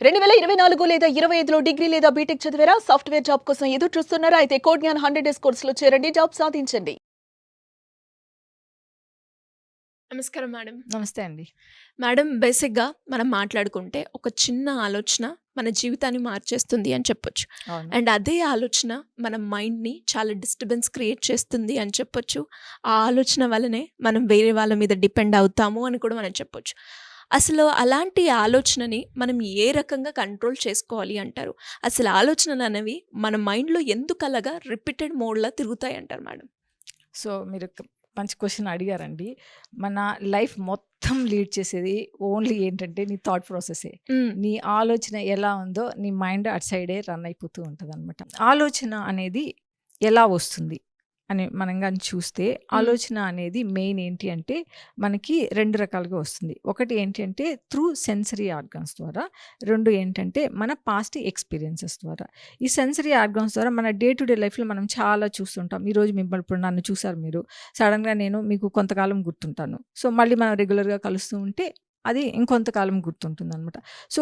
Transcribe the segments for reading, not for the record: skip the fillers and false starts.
2024 లేదా 25లో డిగ్రీ లేదా బీటెక్ చదివారా? సాఫ్ట్‌వేర్ జాబ్ కోసం ఎదురు చూస్తున్నారా? అయితే కోడ్ జ్ఞాన్ 100 డేస్ కోర్సులో చేరండి. జాబ్ సాధించండి. నమస్కారం మేడం. నమస్తే అండి. మేడం బేసిక్‌గా మనం మాట్లాడుకుంటే ఒక చిన్న ఆలోచన మన జీవితాన్ని మార్చేస్తుంది అని చెప్పొచ్చు. అవును. అండ్ అదే ఆలోచన మన మైండ్‌ని చాలా డిస్టర్బెన్స్ క్రియేట్ చేస్తుంది అని చెప్పొచ్చు. ఆ ఆలోచన వల్లనే మనం వేరే వాళ్ళ మీద డిపెండ్ అవుతాము అని కూడా మనం చెప్పొచ్చు. అసలు అలాంటి ఆలోచనని మనం ఏ రకంగా కంట్రోల్ చేసుకోవాలి అంటారు? అసలు ఆలోచనలనేవి మన మైండ్‌లో ఎందుకలాగా రిపీటెడ్ మోడ్‌లా తిరుగుతాయంటారు మేడం? సో, మీరు మంచి క్వెషన్ అడిగారండి. మన లైఫ్ మొత్తం లీడ్ చేసేది ఓన్లీ ఏంటంటే నీ థాట్ ప్రాసెసే. హ్మ్. నీ ఆలోచన ఎలా ఉందో నీ మైండ్ అటు సైడే రన్ అయిపోతూ ఉంటదనమాట. ఆలోచన అనేది ఎలా వస్తుంది అని మనం గాని చూస్తే, ఆలోచన అనేది మెయిన్ ఏంటి అంటే మనకి 2 రకాలుగా వస్తుంది. ఒకటి ఏంటి అంటే త్రూ సెన్సరీ ఆర్గాన్స్ ద్వారా. 2 ఏంటంటే మన పాస్ట్ ఎక్స్‌పీరియన్సెస్ ద్వారా. ఈ సెన్సరీ ఆర్గాన్స్ ద్వారా మన డే టు డే లైఫ్‌లో మనం చాలా చూస్తుంటాం. ఈరోజు మిమ్మల్ని ఇప్పుడు నన్ను చూసారు మీరు. సడెన్‌గా నేను మీకు కొంతకాలం గుర్తుంటాను. సో, మళ్ళీ మనం రెగ్యులర్‌గా కలుస్తూ ఉంటే అది ఇంకొంతకాలం గుర్తుంటుందనమాట. సో,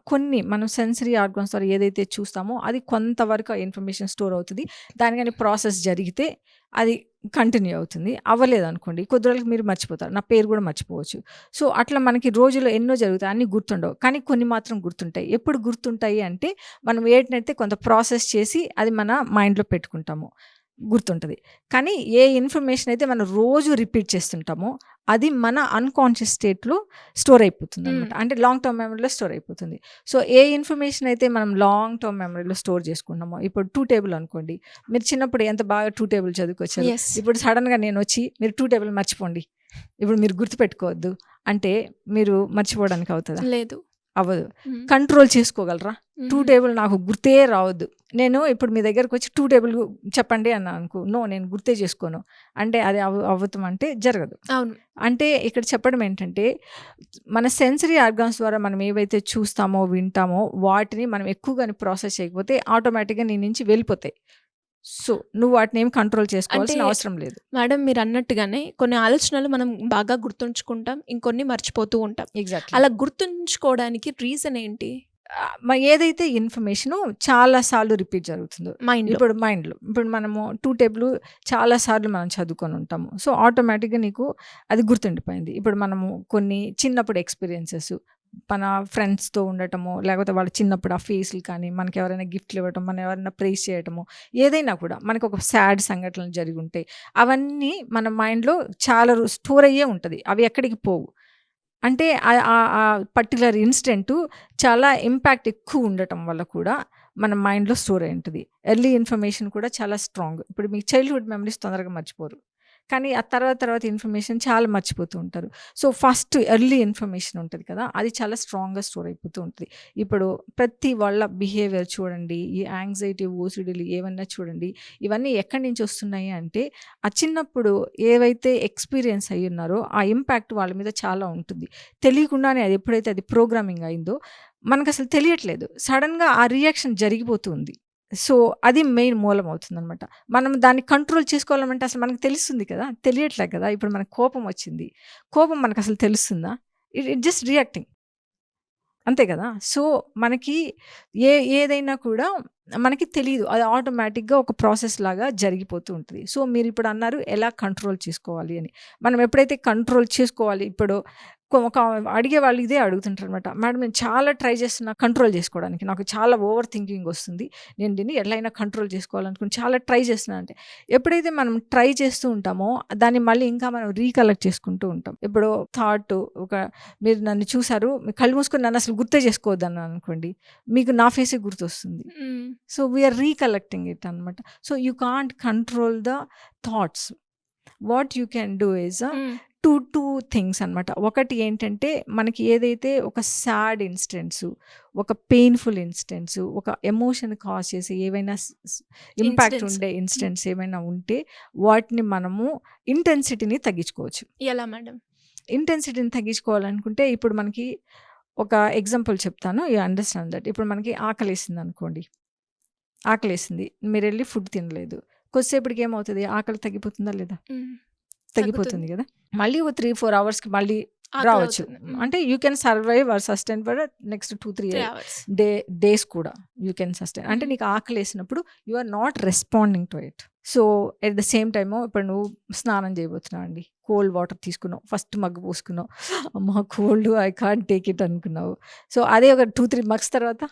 కొన్ని మనం సెన్సరీ ఆర్గాన్స్ ద్వారా ఏదైతే చూస్తామో అది కొంతవరకు ఆ ఇన్ఫర్మేషన్ స్టోర్ అవుతది. దాని గాని ప్రాసెస్ జరిగితే అది కంటిన్యూ అవుతుంది. అవ్వలేదనుకోండి కొద్ది రోజులకి మీరు మర్చిపోతారు. నా పేరు గూడా మర్చిపోవచ్చు. సో, అట్లా మనకి రోజులో ఎన్నో జరుగుతాయి. అన్నీ గుర్తుండవు. కానీ కొన్ని మాత్రం గుర్తుంటాయి. ఎప్పుడు గుర్తుంటాయి అంటే మనం ఏంటంటే కొంత ప్రాసెస్ చేసి అది మన మైండ్‌లో పెట్టుకుంటాము. గుర్తుంటది. కానీ ఏ ఇన్ఫర్మేషన్ అయితే మనం రోజు రిపీట్ చేస్తుంటామో అది మన అన్‌కాన్షియస్ స్టేట్‌లో స్టోర్ అయిపోతుందనమాట. అంటే లాంగ్ టర్మ్ మెమరీలో స్టోర్ అయిపోతుంది. సో, ఏ ఇన్ఫర్మేషన్ అయితే మనం లాంగ్ టర్మ్ మెమరీలో స్టోర్ చేసుకున్నామో ఇప్పుడు 2 టేబుల్ అనుకోండి. మీరు చిన్నప్పుడు ఎంత బాగా 2 టేబుల్ చదువుకొచ్చారు. యెస్. ఇప్పుడు సడెన్‌గా నేనొచ్చి మీరు 2 టేబుల్ మర్చిపోండి. ఇప్పుడు మీరు గుర్తుపెట్టుకోవద్దు అంటే మీరు మర్చిపోవడానికి అవుతదా? లేదు. అవ్వదు. హ్మ్. కంట్రోల్ చేసుకోగలరా? 2 హుహు. టేబుల్ నాకు గుర్తే రావద్దు. నేను ఇప్పుడు మీ దగ్గరకొచ్చి 2 టేబుల్ చెప్పండి అన్నాననుకో, నో నేను గుర్తే చేసుకోను. అంటే అది అవ్వుతాం అంటే జరగదు. అవును. అంటే ఇక్కడ చెప్పడం ఏంటంటే, మన సెన్సరీ ఆర్గాన్స్ ద్వారా మనం ఏవైతే చూస్తామో, వింటామో వాటిని మనం ఎక్కువగాని ప్రాసెస్ చేయకపోతే ఆటోమేటిక్‌గా నీ నుంచి వెళ్ళిపోతాయి. సో, నువ్వు వాటినేమి కంట్రోల్ అంటే చేసుకోవాల్సిన అవసరం లేదు. మేడం మీరన్నట్టుగానే కొన్ని ఆలోచనలు మనం బాగా గుర్తుంచుకుంటాం. ఇంకొన్ని మర్చిపోతూ ఉంటాం. ఎగ్జాక్ట్‌లీ. అలా గుర్తుంచుకోవడానికి రీజన్ ఏంటి? ఏదైతే ఇన్ఫర్మేషను చాలా సార్లు రిపీట్ జరుగుతుందో, మైండ్‌లో. ఇప్పుడు మైండ్‌లో ఇప్పుడు మనము 2 టేబుల్ చాలా సార్లు మనం చదువుకొని ఉంటాము. సో, ఆటోమేటిక్‌గా నీకు అది గుర్తుండిపోయింది. ఇప్పుడు మనము కొన్ని చిన్నప్పుడు ఎక్స్‌పీరియన్సెస్ మన ఫ్రెండ్స్‌తో ఉండటము, లేకపోతే వాళ్ళ చిన్నప్పుడు ఆ ఫేస్‌లు కానీ, మనకెవరైనా గిఫ్ట్‌లు ఇవ్వటం, మనం ఎవరైనా ప్రైజ్ చేయటము, ఏదైనా కూడా మనకొక సాడ్ సంఘటనలు జరిగుంటాయి. అవన్నీ మన మైండ్‌లో చాలా స్టోర్ అయ్యే ఉంటది. అవి ఎక్కడికి పోవు. అంటే పర్టిక్యులర్ ఇన్సిడెంటు చాలా ఇంపాక్ట్ ఎక్కువ ఉండటం వల్ల కూడా మన మైండ్‌లో స్టోర్ అయి ఉంటది. ఎర్లీ ఇన్ఫర్మేషన్ కూడా చాలా స్ట్రాంగ్. ఇప్పుడు మీ చైల్డ్‌హుడ్ మెమరీస్ తొందరగా మర్చిపోరు. కానీ ఆ తర్వాత ఇన్ఫర్మేషన్ చాలా మర్చిపోతూ ఉంటారు. సో, ఫస్ట్ ఎర్లీ ఇన్ఫర్మేషన్ ఉంటది కదా! అది చాలా స్ట్రాంగ్‌గా స్టోర్ అయిపోతూ ఉంటది. ఇప్పుడు ప్రతి వాళ్ళ బిహేవియర్ చూడండి, ఈ యాంగ్జైటీ, ఓసీడీలు ఏవన్నా చూడండి, ఇవన్నీ ఎక్కడి నుంచి వస్తున్నాయి అంటే, ఆ చిన్నప్పుడు ఏవైతే ఎక్స్‌పీరియన్స్ అయ్యున్నారో ఆ ఇంపాక్ట్ వాళ్ళ మీద చాలా ఉంటుంది. తెలియకుండానే అది ఎప్పుడైతే అది ప్రోగ్రామింగ్ అయిందో మనకసలు తెలియట్లేదు. సడెన్‌గా ఆ రియాక్షన్ జరిగిపోతూ ఉంది. సో, అది మెయిన్ మూలమవుతుందనమాట. మనం దాన్ని కంట్రోల్ చేసుకోవాలంటే అసలు మనకు తెలుస్తుంది కదా! తెలియట్లే కదా! ఇప్పుడు మనకు కోపం వచ్చింది. కోపం మనకసలు తెలుస్తుందా? It just reacting. అంతే కదా! సో, మనకి ఏదైనా కూడా మనకి తెలీదు. అది ఆటోమేటిక్‌గా ఒక ప్రాసెస్ లాగా జరిగిపోతూ ఉంటది. సో, మీరిప్పుడు అన్నారు ఎలా కంట్రోల్ చేసుకోవాలి అని. మనం ఎప్పుడైతే కంట్రోల్ చేసుకోవాలి ఇప్పుడు ఒక అడిగే వాళ్ళు ఇదే అడుగుతుంటారనమాట. మేడం నేను చాలా ట్రై చేస్తున్నా కంట్రోల్ చేసుకోవడానికి. నాకు చాలా ఓవర్ థింకింగ్ వస్తుంది. నేను దీన్ని ఎట్లైనా కంట్రోల్ చేసుకోవాలనుకుని చాలా ట్రై చేస్తున్నా అంటే, ఎప్పుడైతే మనం ట్రై చేస్తూ ఉంటామో దాన్ని మళ్ళీ ఇంకా మనం రీకలెక్ట్ చేసుకుంటూ ఉంటాం. ఇప్పుడు థాట్ ఒక మీరు నన్ను చూసారు. మీరు కళ్ళు మూసుకొని నన్నసలు గుర్తే చేసుకోవద్దన్నాననుకోండి. మీకు నా ఫేసే గుర్తొస్తుంది. Hmm. So, we are recollecting it అనమాట. So, you can't control the thoughts. What you can do is hmm. Two things అనమాట. ఒకటి ఏంటంటే మనకి ఏదైతే ఒక సాడ్ ఇన్సిడెంట్సు, ఒక పెయిన్‌ఫుల్ ఇన్సిడెంట్సు, ఒక ఎమోషన్ కాజ్ చేసే ఏవైనా ఇంపాక్ట్ ఇన్సిడెంట్స్. ఉండే ఇన్సిడెంట్స్ ఏమైనా ఉంటే వాటిని మనము ఇంటెన్సిటీని తగ్గించుకోవచ్చు. ఎలా మేడం? ఇంటెన్సిటీని తగ్గించుకోవాలనుకుంటే ఇప్పుడు మనకి ఒక ఎగ్జాంపుల్ చెప్తాను. You understand that. ఇప్పుడు మనకి ఆకలేసిందనుకోండి. ఆకలేసింది. మీరెళ్లి ఫుడ్ తినలేదు. కొద్దిసేపటికి ఏమవుతది? ఆకలి తగ్గిపోతుందా లేదా? హ్మ్. తగ్గిపోతుంది తగ్గుతుంది. గదా! మళ్ళీ ఓ 3, 4 అవర్స్‌కి మళ్ళీ రావచ్చు. ఆకలవుతుంది. అంటే you can survive or sustain for next 2-3 3 hours. Days కూడా యూ కెన్ సస్టైన్. అంటే Mhm. నీకు ఆకలేసినప్పుడు you are not responding to it. So at the same time ఇప్పుడు నువ్వు స్నానం చేయబోతున్నావు అండి, కోల్డ్ వాటర్ తీసుకున్నావు, ఫస్ట్ మగ్గు పోసుకున్నావు, అమ్మ cold I can't take it అనుకున్నావు. సో అదే ఒక 2-3 మగ్స్ తర్వాత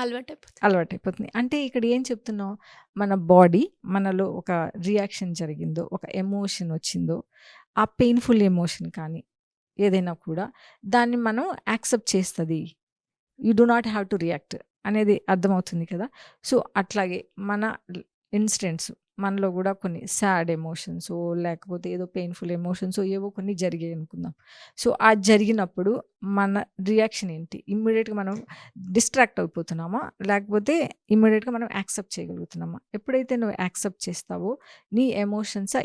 అలవాటైపోతుంది. అలవాటైపోతుంది. అంటే ఇక్కడ ఏం చెప్తున్నావు, మన బాడీ మనలో ఒక రియాక్షన్ జరిగిందో, ఒక ఎమోషన్ వచ్చిందో, ఆ పెయిన్ఫుల్ ఎమోషన్ కానీ ఏదైనా కూడా దాన్ని మనం యాక్సెప్ట్ చేస్తుంది. You do not have to react అనేది అర్థమవుతుంది కదా. సో అట్లాగే మన ఇన్సిడెంట్స్ మనలో కూడా కొన్ని సాడ్ ఎమోషన్స్ లేకపోతే ఏదో పెయిన్ఫుల్ ఎమోషన్స్ ఏవో కొన్ని జరిగాయి అనుకుందాం. సో ఆ జరిగినప్పుడు మన రియాక్షన్ ఏంటి, ఇమ్మీడియట్గా మనం డిస్ట్రాక్ట్ అయిపోతున్నామా లేకపోతే ఇమ్మీడియట్గా మనం యాక్సెప్ట్ చేయగలుగుతున్నామా? ఎప్పుడైతే నువ్వు యాక్సెప్ట్ చేస్తావో నీ ఎమోషన్స్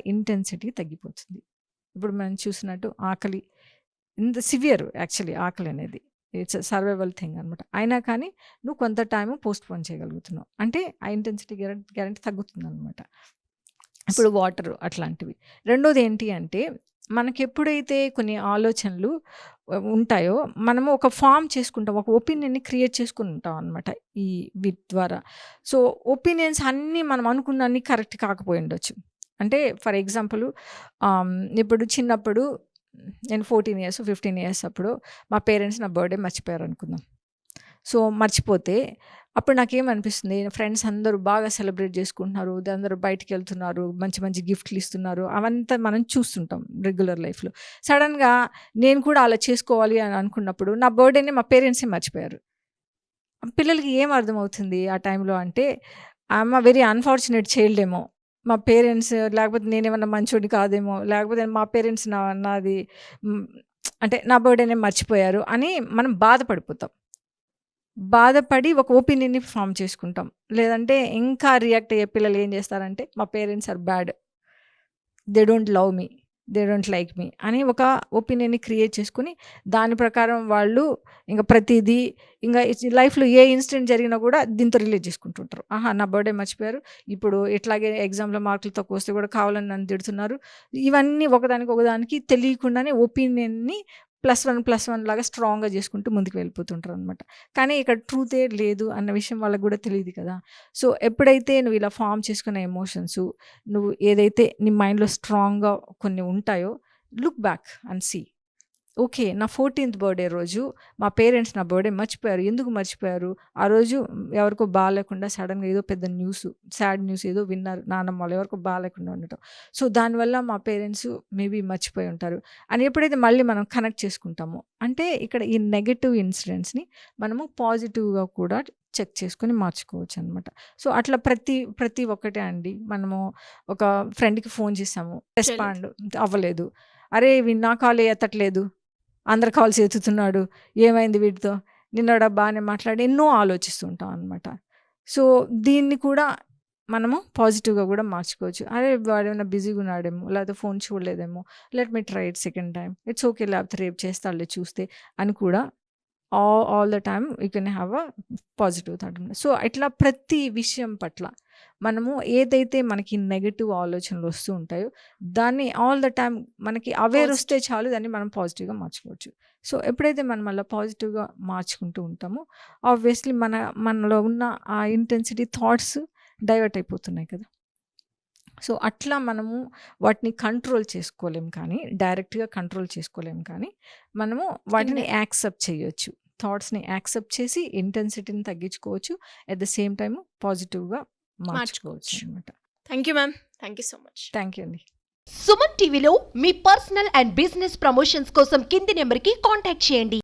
తగ్గిపోతుంది. ఇప్పుడు మనం చూసినట్టు ఆకలి ఇంత సివియర్ యాక్చువల్లీ ఆకలి అనేది ఇట్స్ సర్వైవల్ థింగ్ అనమాట. అయినా కానీ నువ్వు కొంత టైం పోస్ట్ పోన్ చేయగలుగుతున్నావు అంటే ఆ ఇంటెన్సిటీ గ్యారంటీ తగ్గుతుంది అనమాట. ఇప్పుడు వాటర్ అట్లాంటివి. రెండోది ఏంటి అంటే మనకి ఎప్పుడైతే కొన్ని ఆలోచనలు ఉంటాయో మనము ఒక ఫామ్ చేసుకుంటాం, ఒక ఒపీనియన్ని క్రియేట్ చేసుకుని ఉంటాం అనమాట ఈ వీటి ద్వారా. సో ఒపీనియన్స్ అన్నీ మనం అనుకున్న అన్నీ కరెక్ట్ కాకపోయి ఉండొచ్చు. అంటే ఫర్ ఎగ్జాంపుల్ ఇప్పుడు చిన్నప్పుడు నేను 14 years 15 years అప్పుడు మా పేరెంట్స్ నా బర్త్డే మర్చిపోయారు అనుకుందాం. సో మర్చిపోతే అప్పుడు నాకేమనిపిస్తుంది, ఫ్రెండ్స్ అందరూ బాగా సెలబ్రేట్ చేసుకుంటున్నారు, అందరూ బయటికి వెళ్తున్నారు, మంచి మంచి గిఫ్ట్లు ఇస్తున్నారు, అవంతా మనం చూస్తుంటాం రెగ్యులర్ లైఫ్లో. సడన్గా నేను కూడా అలా చేసుకోవాలి అని అనుకున్నప్పుడు నా బర్త్డేని మా పేరెంట్సే మర్చిపోయారు. పిల్లలకి ఏం అర్థమవుతుంది ఆ టైంలో అంటే ఐఎమ్ వెరీ అన్ఫార్చునేట్ చైల్డ్ ఏమో, మా పేరెంట్స్ లేకపోతే నేనేమన్నా మంచోడిని కాదేమో, లేకపోతే మా పేరెంట్స్ నాది అంటే నా బర్త్డేనే మర్చిపోయారు అని మనం బాధపడిపోతాం. బాధపడి ఒక ఒపీనియన్ని ఫామ్ చేసుకుంటాం. లేదంటే ఇంకా రియాక్ట్ అయ్యే పిల్లలు ఏం చేస్తారంటే మా parents are bad, they don't love me, they don't like me అని ఒక ఒపీనియన్ని క్రియేట్ చేసుకుని దాని ప్రకారం వాళ్ళు ఇంకా ప్రతిదీ ఇంకా లైఫ్లో ఏ ఇన్సిడెంట్ జరిగినా కూడా దీంతో రిలేట్ చేసుకుంటుంటారు. ఆహా నా బర్త్డే మర్చిపోయారు, ఇప్పుడు ఇట్లాగే ఎగ్జామ్లో మార్కులు తక్కువ వస్తే కూడా కావాలని నన్ను తిడుతున్నారు. ఇవన్నీ ఒకదానికి తెలియకుండానే ఒపీనియన్ని +1 లాగా స్ట్రాంగ్గా చేసుకుంటూ ముందుకు వెళ్ళిపోతుంటారు అనమాట. కానీ ఇక్కడ ట్రూతే లేదు అన్న విషయం వాళ్ళకి కూడా తెలియదు కదా. సో ఎప్పుడైతే నువ్వు ఇలా ఫామ్ చేసుకునే ఎమోషన్స్ నువ్వు ఏదైతే నీ మైండ్లో స్ట్రాంగ్గా కొన్ని ఉంటాయో, look back and see, okay నా 14th బర్త్డే రోజు మా పేరెంట్స్ నా బర్త్డే మర్చిపోయారు. ఎందుకు మర్చిపోయారు? ఆ రోజు ఎవరికో బాగాలేకుండా సడన్గా ఏదో పెద్ద న్యూస్, సాడ్ న్యూస్ ఏదో విన్నారు, నాన్నమ్మ వాళ్ళు ఎవరికో బాగాలేకుండా ఉండటం. సో దానివల్ల మా పేరెంట్స్ మేబీ మర్చిపోయి ఉంటారు అని ఎప్పుడైతే మళ్ళీ మనం కనెక్ట్ చేసుకుంటామో, అంటే ఇక్కడ ఈ నెగటివ్ ఇన్సిడెంట్స్ని మనము పాజిటివ్గా కూడా చెక్ చేసుకొని మార్చుకోవచ్చు అనమాట. సో అట్లా ప్రతి ఒక్కటే అండి. మనము ఒక ఫ్రెండ్కి ఫోన్ చేసాము, రెస్పాండ్ అవ్వలేదు, అరే వీడు నా కాల్ ఎత్తట్లేదు, అందరు కాల్స్ ఎత్తుతున్నాడు, ఏమైంది వీటితో, నిన్నడా బాగానే మాట్లాడి ఎన్నో ఆలోచిస్తూ ఉంటాం అనమాట. సో దీన్ని కూడా మనము పాజిటివ్గా కూడా మార్చుకోవచ్చు. అరే వాడేమైనా బిజీగా ఉన్నాడేమో, లేకపోతే ఫోన్ చూడలేదేమో, let me try it second time, it's okay, లేకపోతే రేపు చేస్తాడులే చూస్తే అని కూడా all the time you can have a positive thought. So ఇట్లా ప్రతి విషయం పట్ల మనము ఏదైతే మనకి నెగటివ్ ఆలోచనలు వస్తూ ఉంటాయో దాన్ని ఆల్ ద టైమ్ మనకి అవేర్ వస్తే చాలు, దాన్ని మనం పాజిటివ్గా మార్చుకోవచ్చు. సో ఎప్పుడైతే మనం అలా పాజిటివ్గా మార్చుకుంటూ ఉంటామో ఆబ్వియస్లీ మనలో ఉన్న ఆ ఇంటెన్సిటీ థాట్స్ డైవర్ట్ అయిపోతున్నాయి కదా. సో అట్లా మనము వాటిని కంట్రోల్ చేసుకోలేం, కానీ డైరెక్ట్గా కంట్రోల్ చేసుకోలేం, కానీ మనము వాటిని యాక్సెప్ట్ చేయొచ్చు. థాట్స్ని యాక్సెప్ట్ చేసి ఇంటెన్సిటీని తగ్గించుకోవచ్చు, అట్ ద సేమ్ టైమ్ పాజిటివ్గా మార్చుకోవచ్చు అనమాట. Thank you ma'am, thank you so much. Thank you అండి. సుమన్ టీవీలో మీ పర్సనల్ అండ్ బిజినెస్ ప్రమోషన్స్ కోసం కింది నెంబర్కి కాంటాక్ట్ చేయండి.